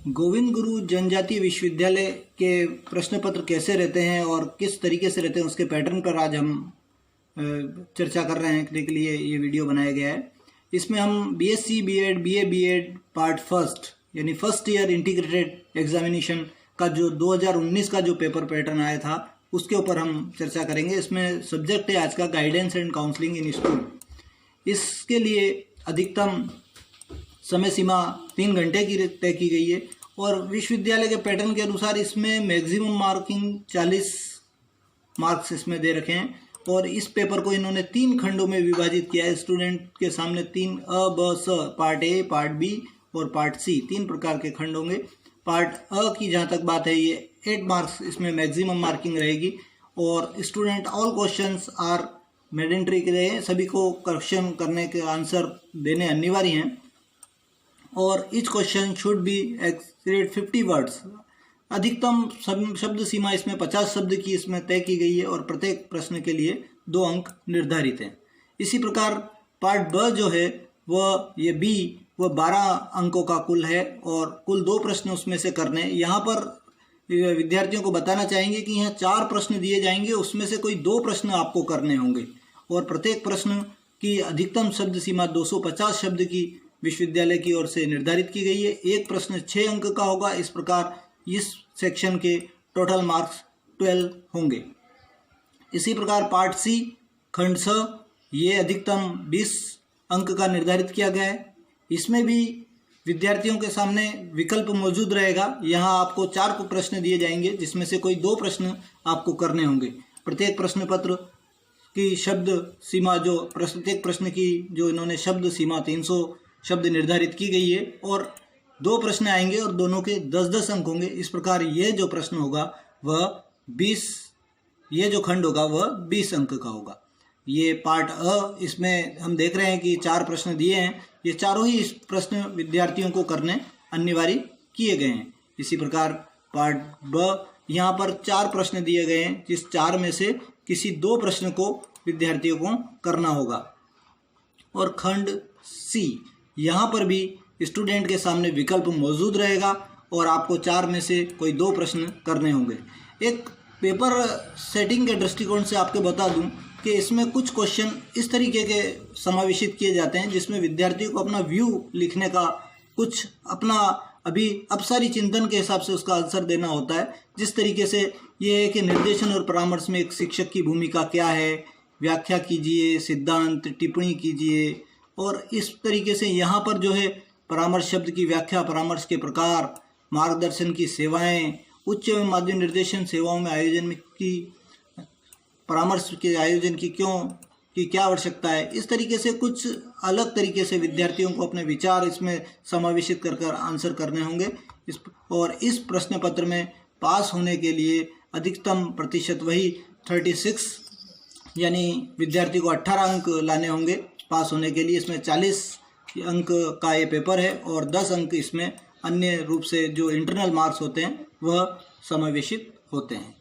गोविंद गुरु जनजातीय विश्वविद्यालय के प्रश्न पत्र कैसे रहते हैं और किस तरीके से रहते हैं उसके पैटर्न पर आज हम चर्चा कर रहे हैं के लिए ये वीडियो बनाया गया है। इसमें हम BSc BEd BA BEd part first यानी फर्स्ट ईयर इंटीग्रेटेड एग्जामिनेशन का जो 2019 का जो पेपर पैटर्न आया था उसके ऊपर हम चर्चा करेंगे। इसमें सब्जेक्ट है आज का guidance and counselling in school. इसके लिए अधिकतम समय सीमा 3 घंटे की तय की गई है और विश्वविद्यालय के पैटर्न के अनुसार इसमें मैक्सिमम मार्किंग 40 मार्क्स इसमें दे रखे हैं और इस पेपर को इन्होंने 3 खंडों में विभाजित किया है। स्टूडेंट के सामने 3 अ ब स पार्ट ए, पार्ट बी और पार्ट सी 3 प्रकार के खंड होंगे। पार्ट अ की जहाँ तक बात है ये 8 मार्क्स इसमें मैक्सिमम मार्किंग रहेगी और student all questions are mandatory के लिए सभी को क्वेश्चन करने के आंसर देने अनिवार्य हैं और each question should be exceed 50 words. अधिकतम शब्द सीमा इसमें 50 शब्द की इसमें तय की गई है और प्रत्येक प्रश्न के लिए 2 अंक निर्धारित हैं। इसी प्रकार पार्ट ब जो है वह ये बी वह 12 अंकों का कुल है और कुल 2 प्रश्न उसमें से करने। यहाँ पर विद्यार्थियों को बताना चाहेंगे कि यहाँ 4 प्रश्न दिए जाएंगे, उसमें से कोई 2 प्रश्न आपको करने होंगे और प्रत्येक प्रश्न की अधिकतम शब्द सीमा 250 शब्द की विश्वविद्यालय की ओर से निर्धारित की गई है। एक प्रश्न 6 अंक का होगा। इस प्रकार इस सेक्शन के टोटल मार्क्स 12 होंगे। इसी प्रकार पार्ट सी खंड स ये अधिकतम 20 अंक का निर्धारित किया गया है। इसमें भी विद्यार्थियों के सामने विकल्प मौजूद रहेगा। यहाँ आपको 4 प्रश्न दिए जाएंगे जिसमें से कोई 2 प्रश्न आपको करने होंगे। प्रत्येक प्रश्न पत्र की शब्द सीमा जो प्रत्येक प्रश्न की जो इन्होंने शब्द सीमा 300 शब्द निर्धारित की गई है और 2 प्रश्न आएंगे और दोनों के 10-10 अंक होंगे। इस प्रकार ये जो प्रश्न होगा वह 20 ये जो खंड होगा वह 20 अंक का होगा। ये पार्ट अ इसमें हम देख रहे हैं कि 4 प्रश्न दिए हैं। ये चारों ही इस प्रश्न विद्यार्थियों को करने अनिवार्य किए गए हैं। इसी प्रकार पार्ट ब यहाँ पर 4 प्रश्न दिए गए हैं जिस 4 में से किसी 2 प्रश्न को विद्यार्थियों को करना होगा। और खंड सी यहाँ पर भी स्टूडेंट के सामने विकल्प मौजूद रहेगा और आपको 4 में से कोई 2 प्रश्न करने होंगे। एक पेपर सेटिंग के दृष्टिकोण से आपको बता दूं कि इसमें कुछ क्वेश्चन इस तरीके के समावेशित किए जाते हैं जिसमें विद्यार्थियों को अपना व्यू लिखने का कुछ अपना अभी अपसारी चिंतन के हिसाब से उसका आंसर देना होता है। जिस तरीके से ये है कि निर्देशन और परामर्श में एक शिक्षक की भूमिका क्या है, व्याख्या कीजिए, सिद्धांत टिप्पणी कीजिए। और इस तरीके से यहाँ पर जो है परामर्श शब्द की व्याख्या, परामर्श के प्रकार, मार्गदर्शन की सेवाएं, उच्च एवं माध्यमिक निर्देशन सेवाओं में आयोजन की परामर्श के आयोजन की क्या आवश्यकता है। इस तरीके से कुछ अलग तरीके से विद्यार्थियों को अपने विचार इसमें समावेशित कर आंसर करने होंगे। और इस प्रश्न पत्र में पास होने के लिए अधिकतम प्रतिशत वही 36 यानी विद्यार्थी को 18 अंक लाने होंगे पास होने के लिए। इसमें 40 अंक का ये पेपर है और 10 अंक इसमें अन्य रूप से जो इंटरनल मार्क्स होते हैं वह समावेशित होते हैं।